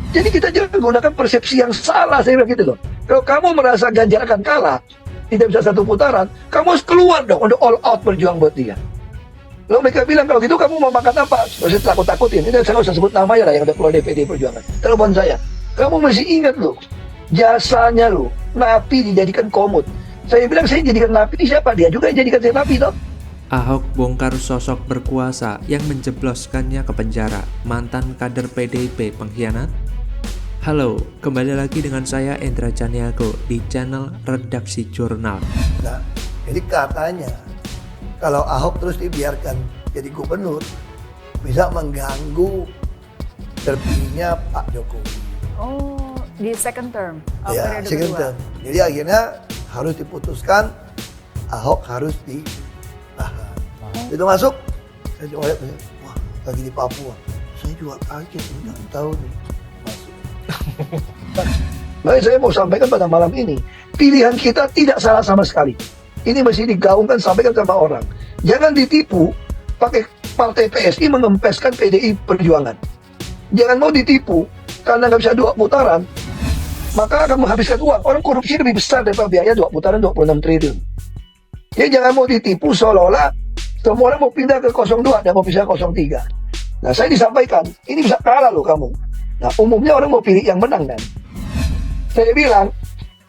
Jadi kita jangan menggunakan persepsi yang salah, saya bilang gitu loh. Kalau kamu merasa Ganjar akan kalah, tidak bisa satu putaran, kamu harus keluar dong untuk all out berjuang buat dia. Lalu mereka bilang, kalau gitu kamu mau makan apa? Saya takut-takutin, ini saya nggak usah sebut namanya lah yang udah keluar DPD Perjuangan. Telepon saya, kamu masih ingat loh, jasanya loh, napi dijadikan komut. Saya bilang, saya jadikan napi, siapa? Dia juga yang jadikan saya napi toh. Ahok bongkar sosok berkuasa yang menjebloskannya ke penjara, mantan kader PDIP pengkhianat. Halo, kembali lagi dengan saya Endra Caniago di channel Redaksi Jurnal. Nah, jadi katanya kalau Ahok terus dibiarkan jadi gubernur bisa mengganggu terpilihnya Pak Jokowi. Oh, di second term, Ya, periode second kedua. term. Jadi akhirnya harus diputuskan Ahok harus ditahan. Itu masuk, saya coba lihat, wah lagi di Papua. Saya juga kaget, nggak tahu nih. Masuk. Makanya saya mau sampaikan pada malam ini, pilihan kita tidak salah sama sekali. Ini mesti digaungkan, sampaikan sama orang. Jangan ditipu pakai partai PSI mengempeskan PDI Perjuangan. Jangan mau ditipu karena nggak bisa 2 putaran, maka akan menghabiskan uang. Orang korupsi lebih besar daripada biaya 2 putaran 26 triliun. Jadi jangan mau ditipu seolah-olah semua orang mau pindah ke 02 dan mau pindah ke 03. Nah, saya disampaikan, ini bisa kalah loh kamu. Nah, umumnya orang mau pilih yang menang kan. Saya bilang,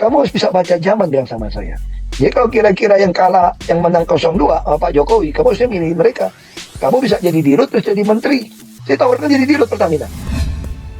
kamu harus bisa baca zaman bilang sama saya. Jadi kalau kira-kira yang kalah, yang menang 02 Pak Jokowi, kamu harusnya milih mereka. Kamu bisa jadi dirut terus jadi menteri. Saya tawarkan jadi dirut Pertamina.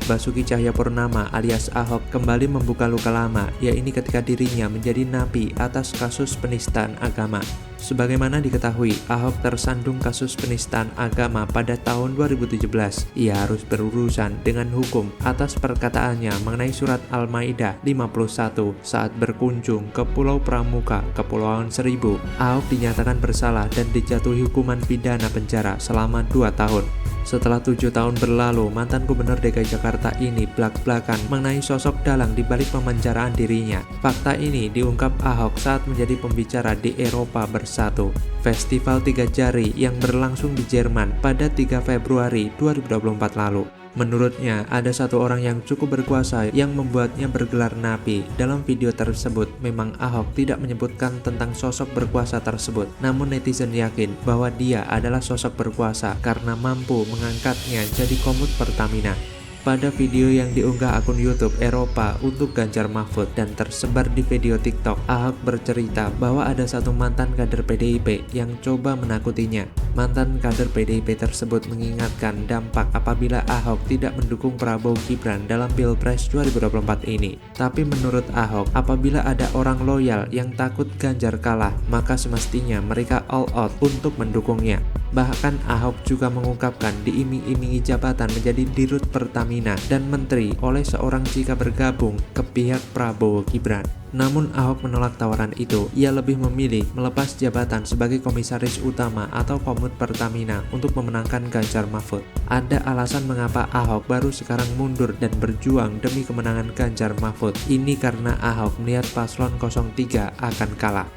Basuki Cahayapurnama alias Ahok kembali membuka luka lama, yaitu ketika dirinya menjadi napi atas kasus penistaan agama. Sebagaimana diketahui, Ahok tersandung kasus penistaan agama pada tahun 2017. Ia harus berurusan dengan hukum atas perkataannya mengenai surat Al-Maidah 51 saat berkunjung ke Pulau Pramuka, Kepulauan Seribu. Ahok dinyatakan bersalah dan dijatuhi hukuman pidana penjara selama 2 tahun. Setelah 7 tahun berlalu, mantan gubernur DKI Jakarta ini belak-belakan mengenai sosok dalang di balik pemenjaraan dirinya. Fakta ini diungkap Ahok saat menjadi pembicara di Eropa Bersatu, Festival 3 Jari yang berlangsung di Jerman pada 3 Februari 2024 lalu. Menurutnya, ada satu orang yang cukup berkuasa yang membuatnya bergelar napi. Dalam video tersebut, memang Ahok tidak menyebutkan tentang sosok berkuasa tersebut. Namun netizen yakin bahwa dia adalah sosok berkuasa karena mampu mengangkatnya jadi komut Pertamina. Pada video yang diunggah akun YouTube Eropa untuk Ganjar Mahfud dan tersebar di video TikTok, Ahok bercerita bahwa ada satu mantan kader PDIP yang coba menakutinya. Mantan kader PDIP tersebut mengingatkan dampak apabila Ahok tidak mendukung Prabowo Gibran dalam Pilpres 2024 ini. Tapi menurut Ahok, apabila ada orang loyal yang takut Ganjar kalah, maka semestinya mereka all out untuk mendukungnya. Bahkan Ahok juga mengungkapkan diiming-imingi jabatan menjadi dirut Pertamina dan menteri oleh seorang jika bergabung ke pihak Prabowo Gibran. Namun Ahok menolak tawaran itu. Ia lebih memilih melepas jabatan sebagai komisaris utama atau komut Pertamina untuk memenangkan Ganjar Mahfud. Ada alasan mengapa Ahok baru sekarang mundur dan berjuang demi kemenangan Ganjar Mahfud. Ini karena Ahok melihat paslon 03 akan kalah.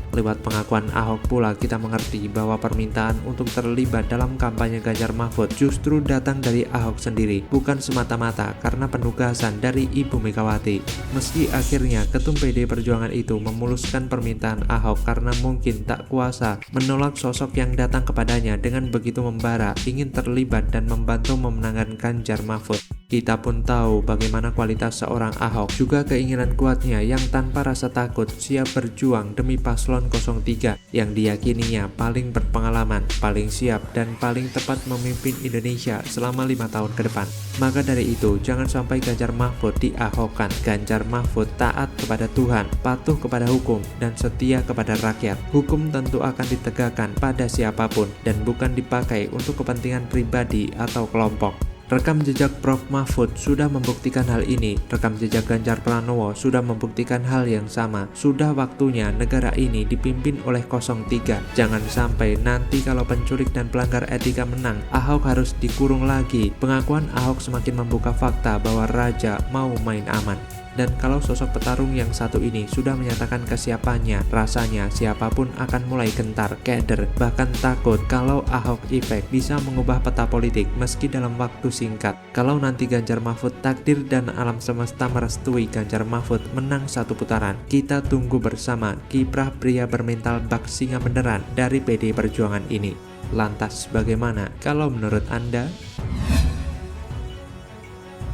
Lewat pengakuan Ahok pula kita mengerti bahwa permintaan untuk terlibat dalam kampanye Ganjar Mahfud justru datang dari Ahok sendiri, bukan semata-mata karena penugasan dari Ibu Megawati. Meski akhirnya Ketum PD Perjuangan itu memuluskan permintaan Ahok karena mungkin tak kuasa menolak sosok yang datang kepadanya dengan begitu membara ingin terlibat dan membantu memenangkan Ganjar Mahfud. Kita pun tahu bagaimana kualitas seorang Ahok, juga keinginan kuatnya yang tanpa rasa takut siap berjuang demi paslon 03 yang diyakininya paling berpengalaman, paling siap, dan paling tepat memimpin Indonesia selama 5 tahun ke depan. Maka dari itu, jangan sampai Ganjar Mahfud diahokkan. Ganjar Mahfud taat kepada Tuhan, patuh kepada hukum, dan setia kepada rakyat. Hukum tentu akan ditegakkan pada siapapun dan bukan dipakai untuk kepentingan pribadi atau kelompok. Rekam jejak Prof. Mahfud sudah membuktikan hal ini. Rekam jejak Ganjar Pranowo sudah membuktikan hal yang sama. Sudah waktunya negara ini dipimpin oleh 03. Jangan sampai nanti kalau penculik dan pelanggar etika menang, Ahok harus dikurung lagi. Pengakuan Ahok semakin membuka fakta bahwa raja mau main aman. Dan kalau sosok petarung yang satu ini sudah menyatakan kesiapannya, rasanya siapapun akan mulai gentar, keder, bahkan takut kalau Ahok Effect bisa mengubah peta politik meski dalam waktu singkat. Kalau nanti Ganjar Mahfud takdir dan alam semesta merestui Ganjar Mahfud menang satu putaran, kita tunggu bersama kiprah pria bermental bak singa beneran dari PD Perjuangan ini. Lantas bagaimana kalau menurut Anda?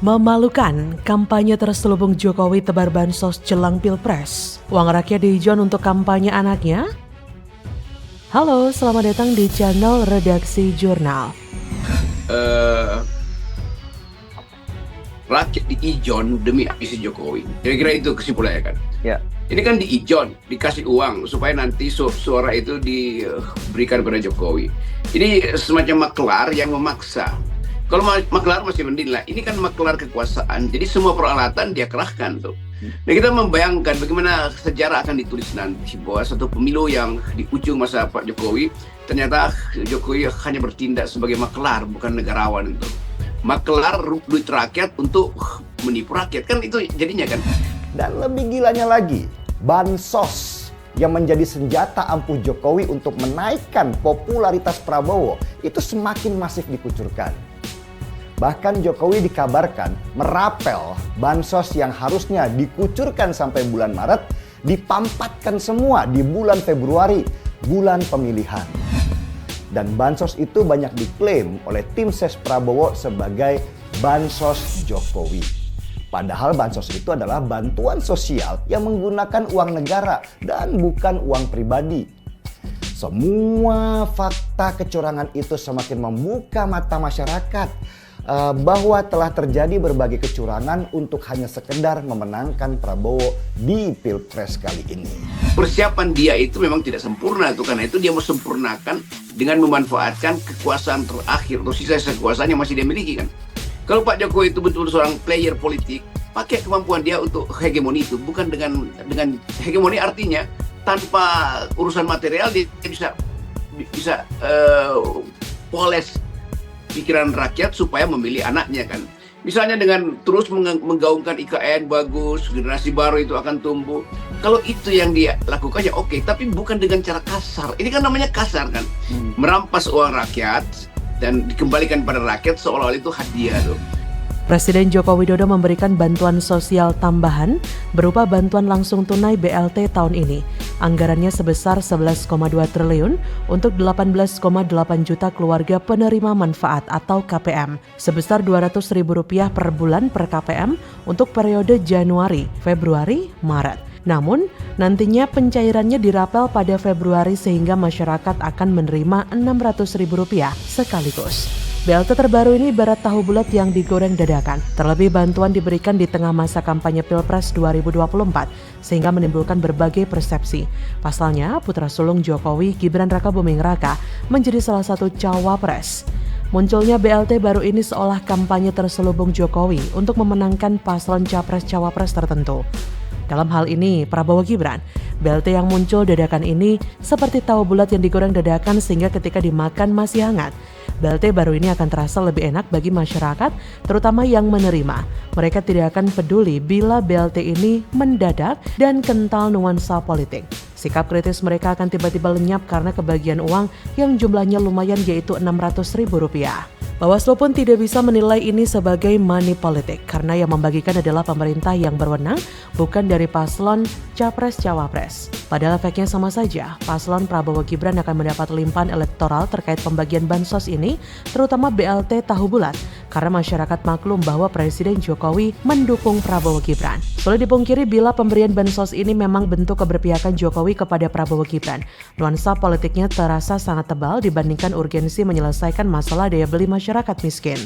Memalukan, kampanye terselubung Jokowi tebar bansos jelang Pilpres. Uang rakyat diijon untuk kampanye anaknya? Halo, selamat datang di channel Redaksi Jurnal. Rakyat diijon demi ambisi Jokowi. Kira-kira itu kesimpulannya kan? Ya. Ini kan diijon, dikasih uang supaya nanti suara itu diberikan kepada Jokowi. Ini semacam maklar yang memaksa. Kalau maklar masih mending lah. Ini kan maklar kekuasaan. Jadi semua peralatan dia kerahkan tuh. Nah, kita membayangkan bagaimana sejarah akan ditulis nanti bahwa satu pemilu yang di ujung masa Pak Jokowi, ternyata Jokowi hanya bertindak sebagai maklar, bukan negarawan itu. Maklar duit rakyat untuk menipu rakyat, kan itu jadinya kan. Dan lebih gilanya lagi, bansos yang menjadi senjata ampuh Jokowi untuk menaikkan popularitas Prabowo itu semakin masif dikucurkan. Bahkan Jokowi dikabarkan merapel bansos yang harusnya dikucurkan sampai bulan Maret, dipampatkan semua di bulan Februari, bulan pemilihan. Dan bansos itu banyak diklaim oleh tim ses Prabowo sebagai bansos Jokowi. Padahal bansos itu adalah bantuan sosial yang menggunakan uang negara dan bukan uang pribadi. Semua fakta kecurangan itu semakin membuka mata masyarakat bahwa telah terjadi berbagai kecurangan untuk hanya sekedar memenangkan Prabowo di Pilpres kali ini. Persiapan dia itu memang tidak sempurna tuh, karena itu dia mau sempurnakan dengan memanfaatkan kekuasaan terakhir atau sisa kekuasaan yang masih dia miliki kan. Kalau Pak Jokowi itu betul-betul seorang player politik, pakai kemampuan dia untuk hegemoni itu, bukan dengan hegemoni artinya tanpa urusan material dia bisa poles pikiran rakyat supaya memilih anaknya kan. Misalnya dengan terus menggaungkan IKN bagus, generasi baru itu akan tumbuh. Kalau itu yang dia lakukan ya oke, tapi bukan dengan cara kasar. Ini kan namanya kasar kan. Merampas uang rakyat dan dikembalikan pada rakyat seolah-olah itu hadiah tuh. Presiden Joko Widodo memberikan bantuan sosial tambahan berupa bantuan langsung tunai BLT tahun ini. Anggarannya sebesar 11,2 triliun untuk 18,8 juta keluarga penerima manfaat atau KPM, sebesar Rp200.000 per bulan per KPM untuk periode Januari, Februari, Maret. Namun, nantinya pencairannya dirapel pada Februari sehingga masyarakat akan menerima Rp600.000 sekaligus. BLT terbaru ini ibarat tahu bulat yang digoreng dadakan. Terlebih bantuan diberikan di tengah masa kampanye Pilpres 2024 sehingga menimbulkan berbagai persepsi. Pasalnya, putra sulung Jokowi, Gibran Rakabuming Raka, menjadi salah satu cawapres. Munculnya BLT baru ini seolah kampanye terselubung Jokowi untuk memenangkan paslon capres-cawapres tertentu. Dalam hal ini, Prabowo Gibran, BLT yang muncul dadakan ini seperti tahu bulat yang digoreng dadakan sehingga ketika dimakan masih hangat. BLT baru ini akan terasa lebih enak bagi masyarakat, terutama yang menerima. Mereka tidak akan peduli bila BLT ini mendadak dan kental nuansa politik. Sikap kritis mereka akan tiba-tiba lenyap karena kebagian uang yang jumlahnya lumayan yaitu Rp600.000. Bawaslu pun tidak bisa menilai ini sebagai money politik karena yang membagikan adalah pemerintah yang berwenang, bukan dari paslon capres-cawapres. Padahal efeknya sama saja, paslon Prabowo Gibran akan mendapat limpahan elektoral terkait pembagian bansos ini, terutama BLT tahu bulat, karena masyarakat maklum bahwa Presiden Jokowi mendukung Prabowo Gibran. Sulit dipungkiri bila pemberian bansos ini memang bentuk keberpihakan Jokowi kepada Prabowo Gibran. Nuansa politiknya terasa sangat tebal dibandingkan urgensi menyelesaikan masalah daya beli masyarakat miskin.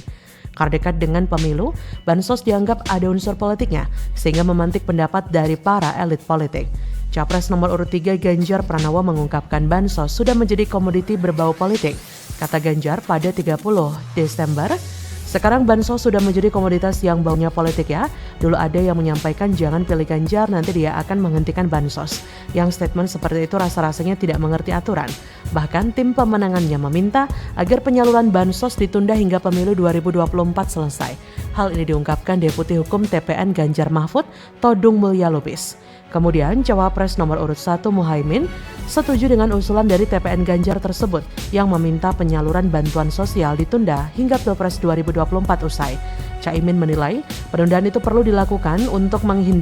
Karena dekat dengan pemilu, bansos dianggap ada unsur politiknya, sehingga memantik pendapat dari para elit politik. Capres nomor urut 3 Ganjar Pranowo mengungkapkan bansos sudah menjadi komoditi berbau politik. Kata Ganjar pada 30 Desember, sekarang bansos sudah menjadi komoditas yang baunya politik ya. Dulu ada yang menyampaikan jangan pilih Ganjar, nanti dia akan menghentikan bansos. Yang statement seperti itu rasa-rasanya tidak mengerti aturan. Bahkan tim pemenangannya meminta agar penyaluran bansos ditunda hingga pemilu 2024 selesai. Hal ini diungkapkan Deputi Hukum TPN Ganjar Mahfud, Todung Mulya Lubis. Kemudian Cawapres nomor urut 1 Muhaimin setuju dengan usulan dari TPN Ganjar tersebut yang meminta penyaluran bantuan sosial ditunda hingga Pilpres 2024 usai. Caimin menilai penundaan itu perlu dilakukan untuk menghindari